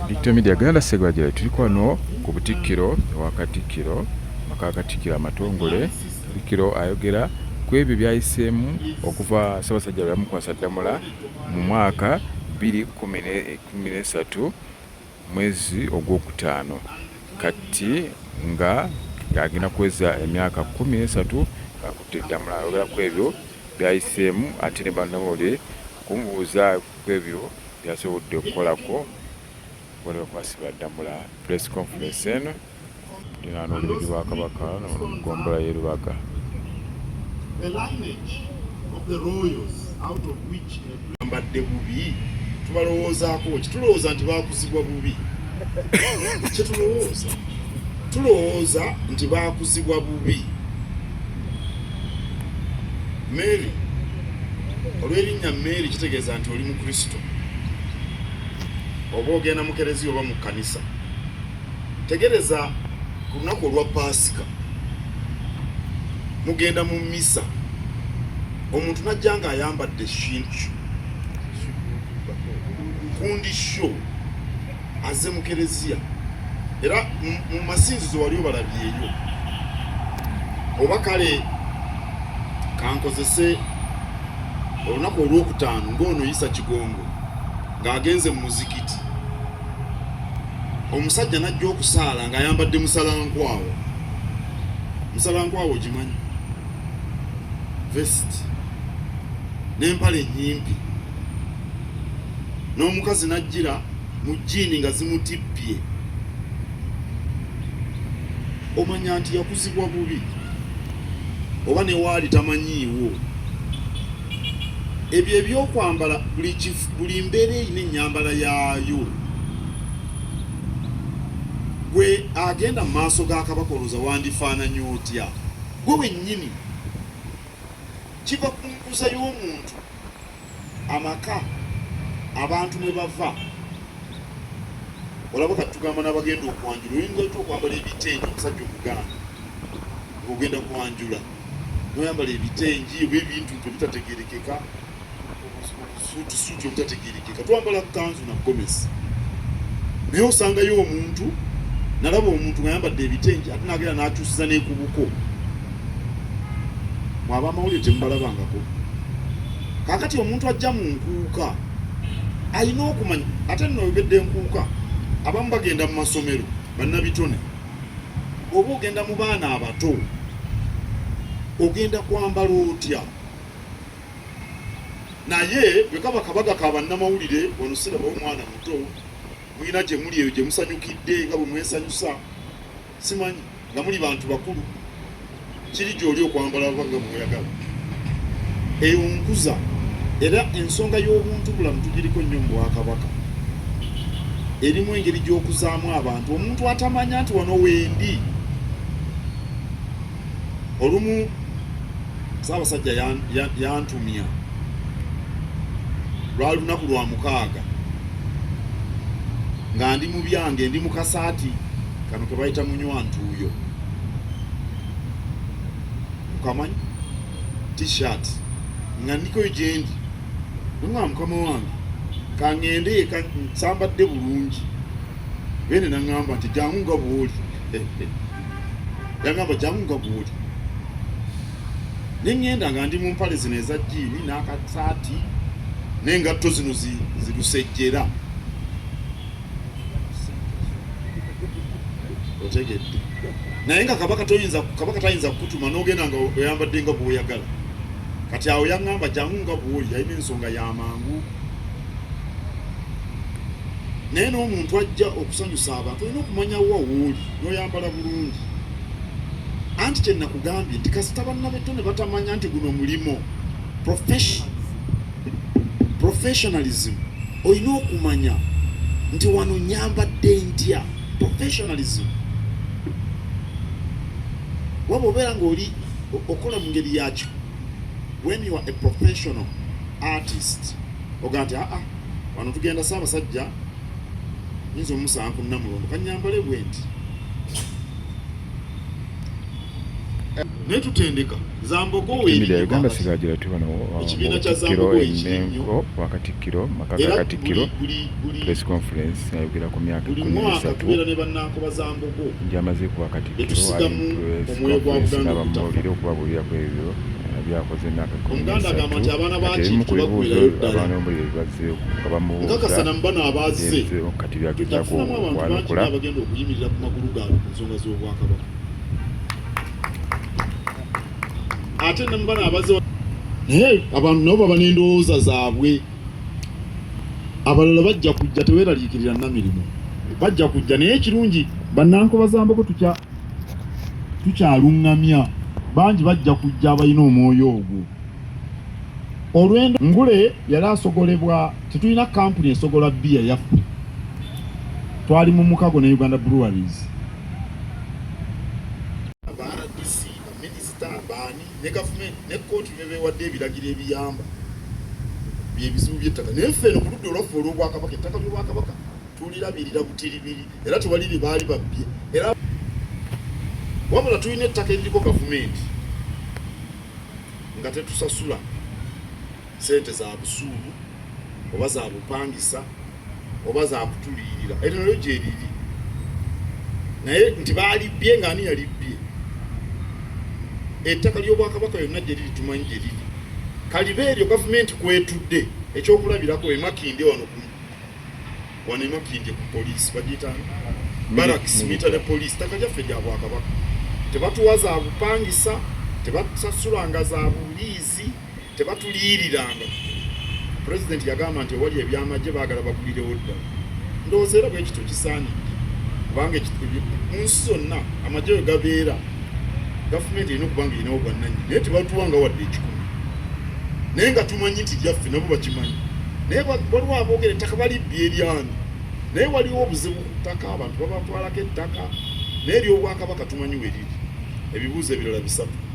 Victor Media Ganda Segwajira tuliko wano ku Butikkiro ewa Katikkiro maka Katikkiro Amatongole. Katikkiro ayogera ku ebyo byayiseemu okuva Ssaabasajja bwe yamukwasa Ddamula mu mwaka 2013 mwezi ogwokutaano, kati nga agenda kuweza emyaka 13 akutte Ddamula. Ayogera ku ebyo byayiseemu ate ne bannawulire kumubuuza ku ebyo byasobodde okukolako waliwo kwasibwa Ddamula press conference eno dinano olubiri lwa Kabaka n'olugombola ye Lubaga. The lineage of the royals out of which mbadde bubi tubalowoozaako kitulowooza nti baakuzibwa bubi tulowooza nti baakuzibwa bubi. Mary, olw'erinnya Mary kitegeeza nti oli mu Kristo, oba ogenda mu Kereziya oba mu kkanisa. Tegereza ku lunaku olwa Paasika mugenda mu mmisa, omuntu najja nga ayambadde kundi sho azze mu Kereziya, era mu masinzizo wali obalabyeyo. Oba kale kankozese olunaku olwokutaano ng'ono Yisa Kigongo ng'agenze mu muzikiti, omusajja najja okusaala ng'ayambadde musalankwawo. Musalankwawo gimanyi, vest n'empale ennyimpi, n'omukazi najjira mu jjiini nga zimutippye. Omanya nti yakuzibwa bubi, oba ne waali tamanyiiwo. Ebyo ebyokwambala buli mbeera erina ennyambala yaayo. Gwe agenda mu maaso ga Kabaka olowooza wandifaananya otya? Gwe wennyini kiva ku nkuza y'omuntu, amaka, abantu ne bava. Olaba kati tugamba n'abagenda okwanjula, oyinza otya okwambala ebitengi omusajja Omuganda ng'ogenda kwanjula n'oyambala ebitengi oba ebintu ebitategeerekeka, obusuuti obutategeerekeka, twambala kanzu na gomesi. Naye osangayo omuntu, nalaba omuntu ng'ayambadde ebitengi ate n'agenda n'akyusiza n'ekubuko. Mwaba amawulire temubalabangako. Kaakati omuntu ajja mu nkuuka alina okumanya, ate nno oyogedde enkuuka, abamu bagenda mu masomero bannabitone, oba ogenda mu baana abato, ogenda kwambala otya? Naye bwe kaba kabaga ka bannamawulire wano siraba omwana muto, mulina gye muli eyo gye musanyukidde nga bwe mwesanyusa, simanyi nga muli bantu bakulu, kiri gy'oli okwambala nga mweyagala. Eyo nkuza, era ensonga y'obuntu bulamu tugiriko nnyo mu Bwakabaka. Erimu engeri gy'okuzaamu abantu, omuntu atamanya nti wano wendi. Olumu Ssaabasajja yantumya, lwali lunaku lwa 6 nga ndi mu byange, ndi mu kasaati kano ke bayita munywantuuyo, ukamanyi t-shirt, nga ndikoyo gyendi. Nga mukama wange kangende eka nsambadde bulungi, bene naŋŋamba nti jangu nga bw'oli. Yagamba jangu nga bw'oli. Ne ŋŋenda nga ndi mu mpale zino eza jjiini n'akasaati n'engatto zino zilusejjera. Otegedde. Naye nga Kabaka tayinza kukutuma n'ogenda nga oyambadde nga bw'oyagala. Kati awo yaŋŋamba jangu nga bw'oli, yalina ensonga y'amangu. Naye n'omuntu ajja okusanyusa abantu olina okumanya wa wooli n'oyambala bulungi. Anti kye nakugambye nti kasita bannabetone batamanya nti guno mulimo professionalism, olina okumanya nti wano nyambadde ntya. Professionalism waba obeera ng'oli okola mu ngeri yakyo. When you are a professional artist, ogaa nti wano tugenda Ssaabasajja nyinza omusanku Namulondo kanyambale bwe nti. netutendeka Zambogo weeriyo Uganda sigagira tubana Katikkiro Enenko Wakatikkiro Makaka Katikkiro press conference ayogera ku myaka 13 ne bannanko bazambogo njamaze ku Wakatikkiro ali n'abamawulire okubabuulira ku ebyo byakoze emyaka 13 abaana bakibakubiira abaana omulire bazze kabamubuuza nkakasana mbano abazze kati byagezaako okwanukula abagenda okuyimirira ku magulu gaabwe ku nsonga z'obwakabaka ate nambana abazze abantu nabo baba n'endowooza zaabwe abalala bajja kujja teweeraliikirira namirimu bajja kujja naye ekirungi bannanko bazambako tukyaluŋŋamya bangi bajja kujja abalina omwoyo ogwo olwendo ngule yali asogolebwa tetulina kampuni esogola bbiya yaffe twali mu mukago ne Uganda Breweries ne government ne kooti bebeewadde ebiragiro ebiyamba byebizibu by'ettaka naye ffe eno ku ludda olwaffe olw'obwakabaka ettaka ly'obwakabaka tulirabirira butiribiri era tewaliri baali babbye era wabula tulina ettaka eririko gavumenti nga tetusasula sente za busuulu oba za bupangisa oba za kutuliyirira era nalyo gyeriri naye nti baalibbye ng'ani yalibbye ettaka ly'obwakabaka yonna gye liri tumanyi gye liri kalibe eryo gavumenti kwetudde ekyokulabirako emakinde wano emakinde ku poliisi bagiyita baraks mita ne poliisi ttaka lyaffe lya bwakabaka tebatuwaza bupangisa tebatusasulanga za buliizi tebatuliyiriranga pulezidenti yagamba nti ewali ebyamagye baagala bagulirewo ddala ndowooza era bwekityo kisaanidde kubanga mu nsi zonna amagye we gabeera gavumenti erina okuba nga erinawo bwannannyini naye tebatuwanga wadde ekikumi naye nga tumanyi nti lyaffe nabo bakimanyi naye waliwo aboogera ettaka balibbye eryani naye waliwo obuzibu ku ttaka abantu babatwalako ettaka naye ery'obwakabaka tumanyi we liri ebibuuzo ebirala 3